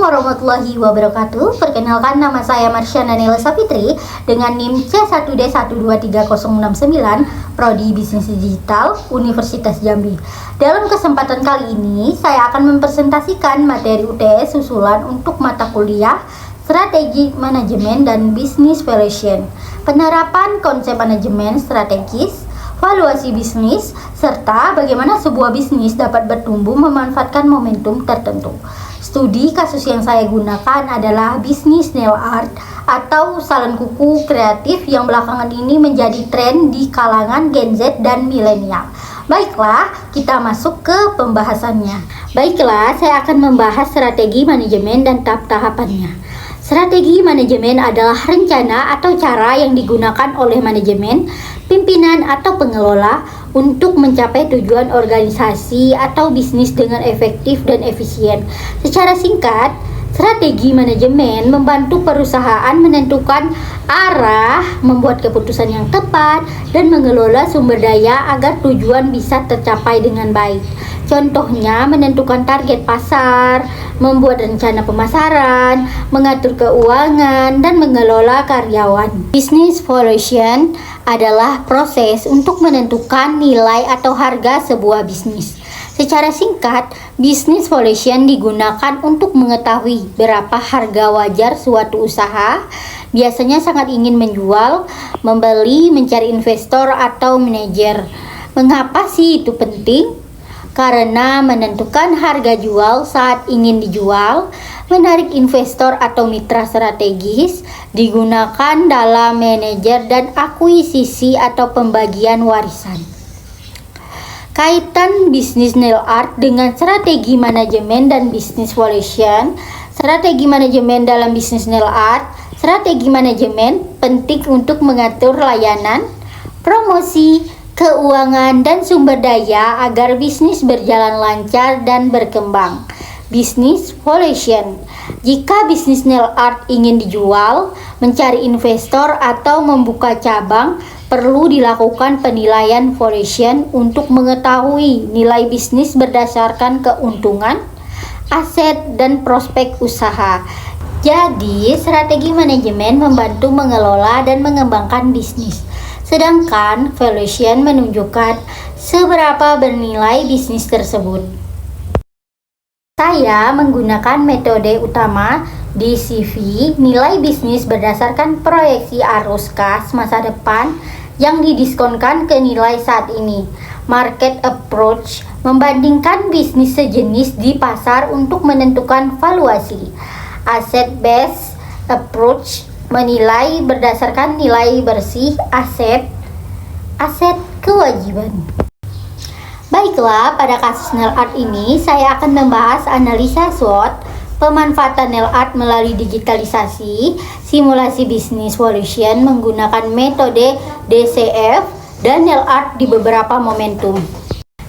warahmatullahi wabarakatuh. Perkenalkan, nama saya Marsyana Nelsa Fitri dengan NIM C1D123069, Prodi Bisnis Digital, Universitas Jambi. Dalam kesempatan kali ini, saya akan mempresentasikan materi UTS susulan untuk mata kuliah Strategi Manajemen dan Business Valuation, penerapan konsep manajemen strategis, valuasi bisnis, serta bagaimana sebuah bisnis dapat bertumbuh memanfaatkan momentum tertentu. Studi kasus yang saya gunakan adalah bisnis nail art atau salon kuku kreatif yang belakangan ini menjadi tren di kalangan Gen Z dan milenial. Baiklah, kita masuk ke pembahasannya. Baiklah, saya akan membahas strategi manajemen dan tahap-tahapannya. Strategi manajemen adalah rencana atau cara yang digunakan oleh manajemen, pimpinan atau pengelola untuk mencapai tujuan organisasi atau bisnis dengan efektif dan efisien. Secara singkat, strategi manajemen membantu perusahaan menentukan arah, membuat keputusan yang tepat, dan mengelola sumber daya agar tujuan bisa tercapai dengan baik. Contohnya, menentukan target pasar, membuat rencana pemasaran, mengatur keuangan, dan mengelola karyawan. Business valuation adalah proses untuk menentukan nilai atau harga sebuah bisnis. Secara singkat, business valuation digunakan untuk mengetahui berapa harga wajar suatu usaha. Biasanya sangat ingin menjual, membeli, mencari investor atau manajer. Mengapa sih itu penting? Karena menentukan harga jual saat ingin dijual, menarik investor atau mitra strategis, digunakan dalam manajer dan akuisisi atau pembagian warisan. Kaitan bisnis nail art dengan strategi manajemen dan business valuation. Strategi manajemen dalam bisnis nail art. Strategi manajemen penting untuk mengatur layanan, promosi, keuangan, dan sumber daya agar bisnis berjalan lancar dan berkembang. Business valuation. Jika bisnis nail art ingin dijual, mencari investor atau membuka cabang, perlu dilakukan penilaian valuation untuk mengetahui nilai bisnis berdasarkan keuntungan, aset, dan prospek usaha. Jadi, strategi manajemen membantu mengelola dan mengembangkan bisnis. Sedangkan valuation menunjukkan seberapa bernilai bisnis tersebut. Saya menggunakan metode utama DCV, nilai bisnis berdasarkan proyeksi arus kas masa depan yang didiskonkan ke nilai saat ini. Market approach, membandingkan bisnis sejenis di pasar untuk menentukan valuasi. Asset based approach, menilai berdasarkan nilai bersih aset kewajiban. Baiklah, pada kasus nail art ini saya akan membahas analisa SWOT, pemanfaatan nail art melalui digitalisasi, simulasi bisnis valuation menggunakan metode DCF, dan nail art di beberapa momentum.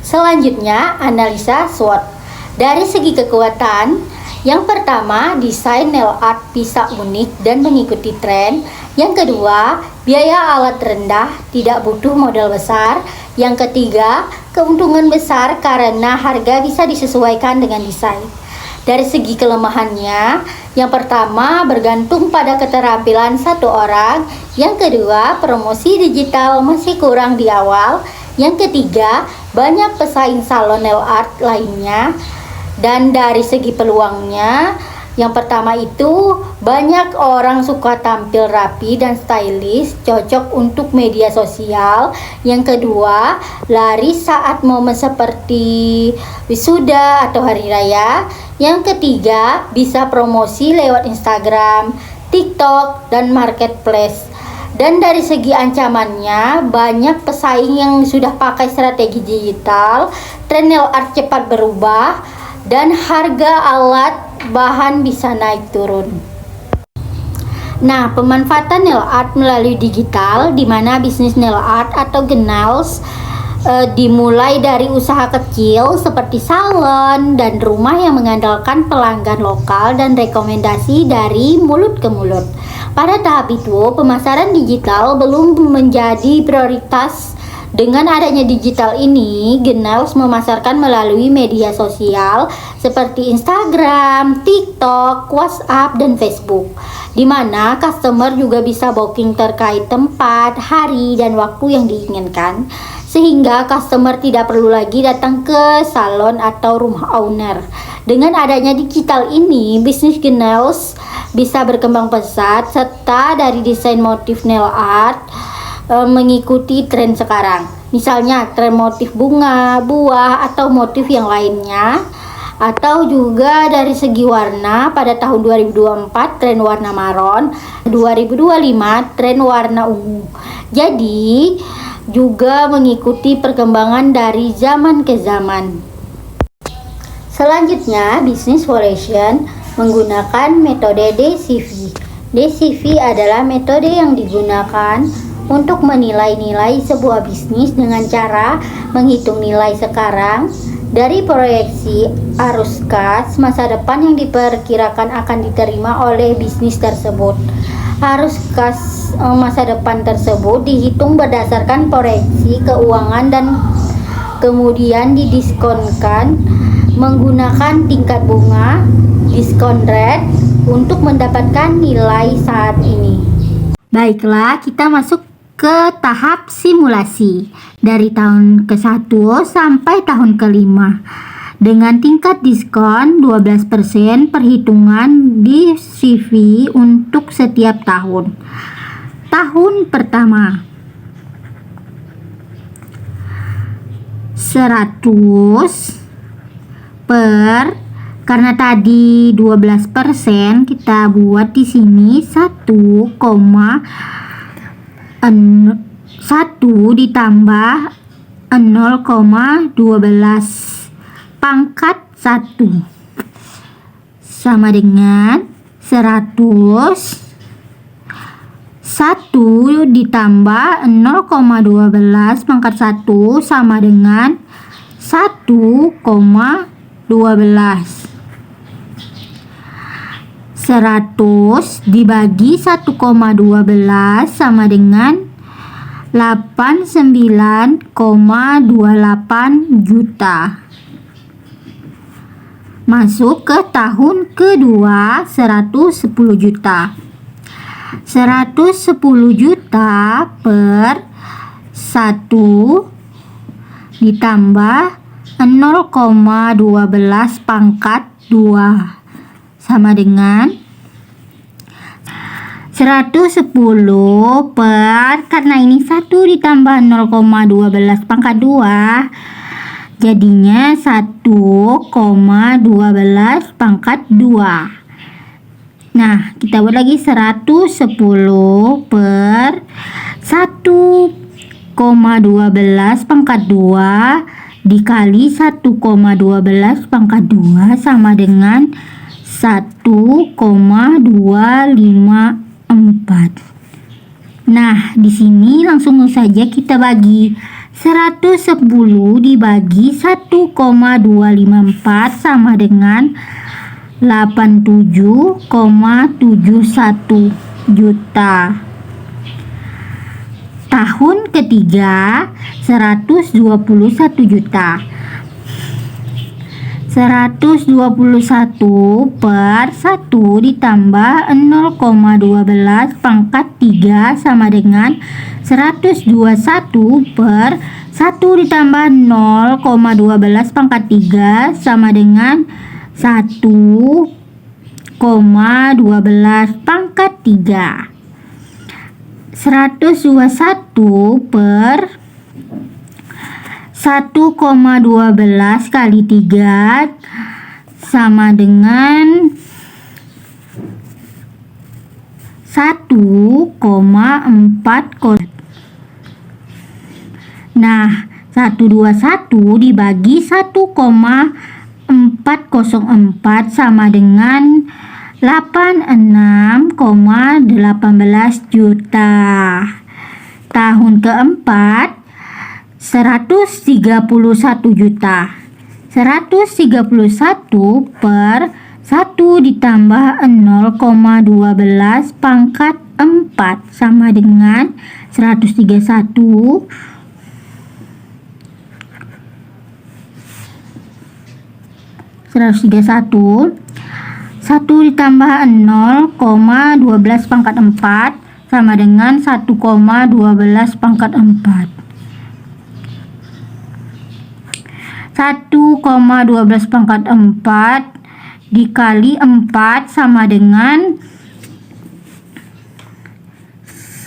Selanjutnya, analisa SWOT. Dari segi kekuatan, yang pertama, desain nail art bisa unik dan mengikuti tren. Yang kedua, biaya alat rendah, tidak butuh modal besar. Yang ketiga, keuntungan besar karena harga bisa disesuaikan dengan desain. Dari segi kelemahannya, yang pertama, bergantung pada keterampilan satu orang. Yang kedua, promosi digital masih kurang di awal. Yang ketiga, banyak pesaing salon nail art lainnya. Dan dari segi peluangnya, yang pertama itu banyak orang suka tampil rapi dan stylish, cocok untuk media sosial. Yang kedua, laris saat momen seperti wisuda atau hari raya. Yang ketiga, bisa promosi lewat Instagram, TikTok, dan marketplace. Dan dari segi ancamannya, banyak pesaing yang sudah pakai strategi digital, tren nail art cepat berubah, dan harga alat bahan bisa naik turun. Nah, pemanfaatan nail art melalui digital, di mana bisnis nail art atau nails dimulai dari usaha kecil seperti salon dan rumah yang mengandalkan pelanggan lokal dan rekomendasi dari mulut ke mulut. Pada tahap itu, pemasaran digital belum menjadi prioritas Dengan adanya digital ini, Genaus memasarkan melalui media sosial seperti Instagram, TikTok, WhatsApp, dan Facebook, di mana customer juga bisa booking terkait tempat, hari, dan waktu yang diinginkan, sehingga customer tidak perlu lagi datang ke salon atau rumah owner. Dengan adanya digital ini, bisnis Genaus bisa berkembang pesat, serta dari desain motif nail art mengikuti tren sekarang. Misalnya tren motif bunga, buah, atau motif yang lainnya. Atau juga dari segi warna, pada tahun 2024 tren warna maron, 2025 tren warna ungu. Jadi juga mengikuti perkembangan dari zaman ke zaman. Selanjutnya, bisnis foundation menggunakan metode DCV. DCV adalah metode yang digunakan untuk menilai-nilai sebuah bisnis dengan cara menghitung nilai sekarang dari proyeksi arus kas masa depan yang diperkirakan akan diterima oleh bisnis tersebut. Arus kas masa depan tersebut dihitung berdasarkan proyeksi keuangan dan kemudian didiskonkan menggunakan tingkat bunga diskon rate untuk mendapatkan nilai saat ini. Baiklah, kita masuk ke tahap simulasi dari tahun ke-1 sampai tahun ke-5 dengan tingkat diskon 12% perhitungan di CV untuk setiap tahun. Tahun pertama 100 karena tadi 12%, kita buat di sini 1 ditambah 0,12 pangkat 1 sama dengan 100. 1 ditambah 0,12 pangkat 1 sama dengan 1,12. 100 dibagi 1,12 sama dengan 89,28 juta. Masuk ke tahun kedua, 110 juta. 110 juta per 1 ditambah 0,12 pangkat 2 sama dengan 110 per, karena ini 1 ditambah 0,12 pangkat 2 jadinya 1,12 pangkat 2. Nah, kita buat lagi 110 per 1,12 pangkat 2 dikali 1,12 pangkat 2 sama dengan 1,254. Nah, di sini langsung saja kita bagi 110 dibagi 1,254 sama dengan 87,71 juta. Tahun ketiga 121 juta. 121 per 1 ditambah 0,12 pangkat 3 sama dengan 121 per 1 ditambah 0,12 pangkat 3 sama dengan 1,12 pangkat 3. 121 per 1,12 kali 3 sama dengan 1,4. Nah, 121 dibagi 1,404 sama dengan 86,18 juta. Tahun keempat 131 juta. 131 per 1 ditambah 0,12 pangkat 4 sama dengan 131 131. 1 ditambah 0,12 pangkat 4 sama dengan 1,12 pangkat 4. 1,12 pangkat 4 dikali 4 sama dengan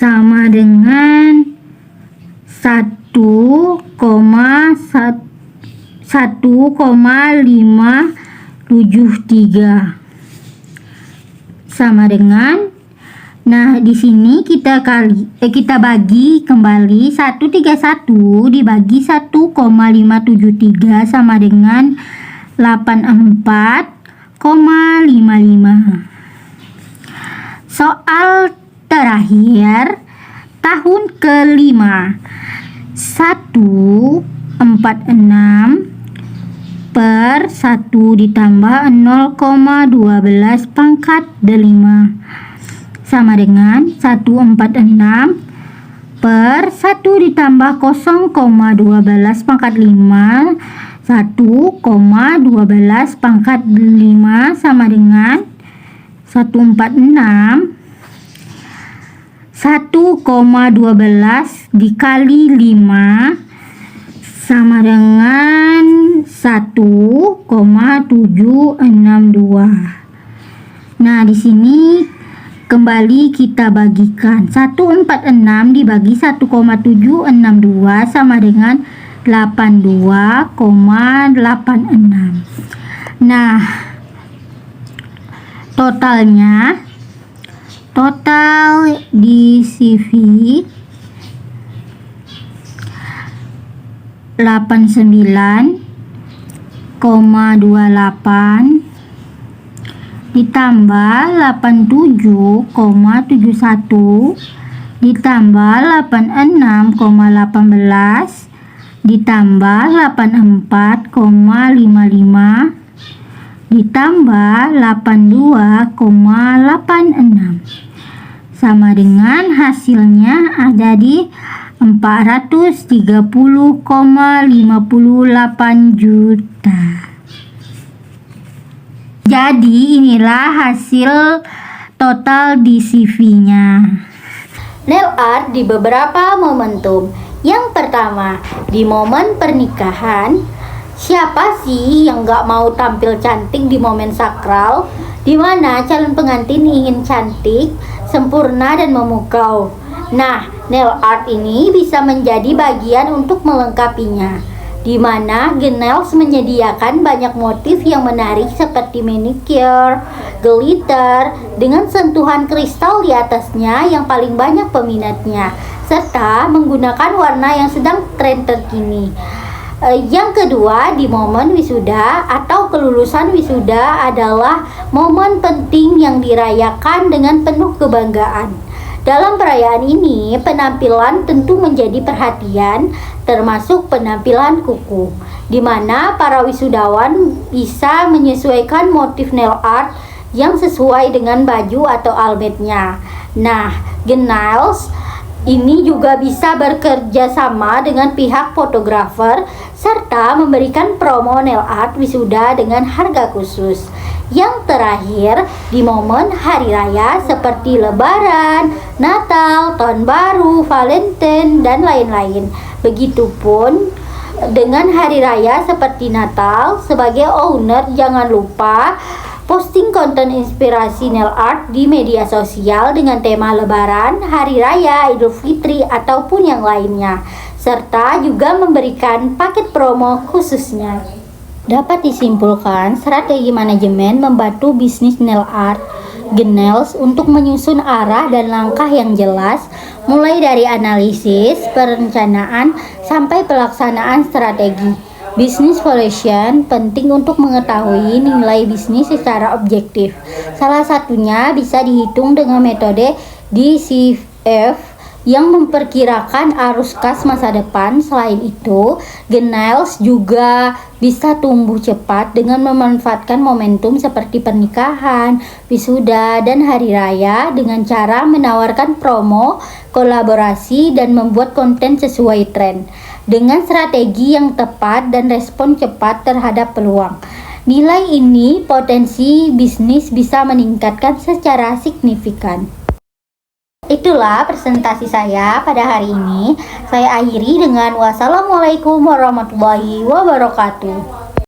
1,573 sama dengan, nah di sini kita bagi kembali 131 dibagi 1,573 sama dengan 84,55. Soal terakhir tahun kelima. 146 per 1 ditambah 0,12 pangkat 5 sama dengan 146 per 1 ditambah 0,12 pangkat 5 1,12 pangkat 5 sama dengan 146 1,12 dikali 5 sama dengan 1,762. Nah, di sini kembali kita bagikan 146 dibagi 1,762 sama dengan 82,86. Nah, total di CV 89,28 ditambah 87,71 ditambah 86,18 ditambah 84,55 ditambah 82,86 sama dengan hasilnya ada di 430,58 juta. Jadi inilah hasil total di CV-nya. Nail art di beberapa momentum. Yang pertama, di momen pernikahan. Siapa sih yang gak mau tampil cantik di momen sakral, di mana calon pengantin ingin cantik, sempurna dan memukau. Nah, nail art ini bisa menjadi bagian untuk melengkapinya, di mana Genails menyediakan banyak motif yang menarik seperti manicure, glitter, dengan sentuhan kristal di atasnya yang paling banyak peminatnya, serta menggunakan warna yang sedang tren terkini. Yang kedua, di momen wisuda atau kelulusan wisuda adalah momen penting yang dirayakan dengan penuh kebanggaan. Dalam perayaan ini, penampilan tentu menjadi perhatian, termasuk penampilan kuku, di mana para wisudawan bisa menyesuaikan motif nail art yang sesuai dengan baju atau almetnya. Nah, Genails ini juga bisa bekerja sama dengan pihak fotografer serta memberikan promo nail art wisuda dengan harga khusus. Yang terakhir, di momen hari raya seperti Lebaran, Natal, Tahun Baru, Valentine, dan lain-lain. Begitupun dengan hari raya seperti Natal, sebagai owner jangan lupa posting konten inspirasi nail art di media sosial dengan tema Lebaran, Hari Raya, Idul Fitri, ataupun yang lainnya, serta juga memberikan paket promo khususnya. Dapat disimpulkan, strategi manajemen membantu bisnis nail art Genails untuk menyusun arah dan langkah yang jelas, mulai dari analisis, perencanaan, sampai pelaksanaan strategi. Business valuation penting untuk mengetahui nilai bisnis secara objektif. Salah satunya bisa dihitung dengan metode DCF yang memperkirakan arus kas masa depan. Selain itu, Genails juga bisa tumbuh cepat dengan memanfaatkan momentum seperti pernikahan, wisuda, dan hari raya dengan cara menawarkan promo, kolaborasi, dan membuat konten sesuai tren. Dengan strategi yang tepat dan respon cepat terhadap peluang. Nilai ini potensi bisnis bisa meningkatkan secara signifikan. Itulah presentasi saya pada hari ini. Saya akhiri dengan wassalamualaikum warahmatullahi wabarakatuh.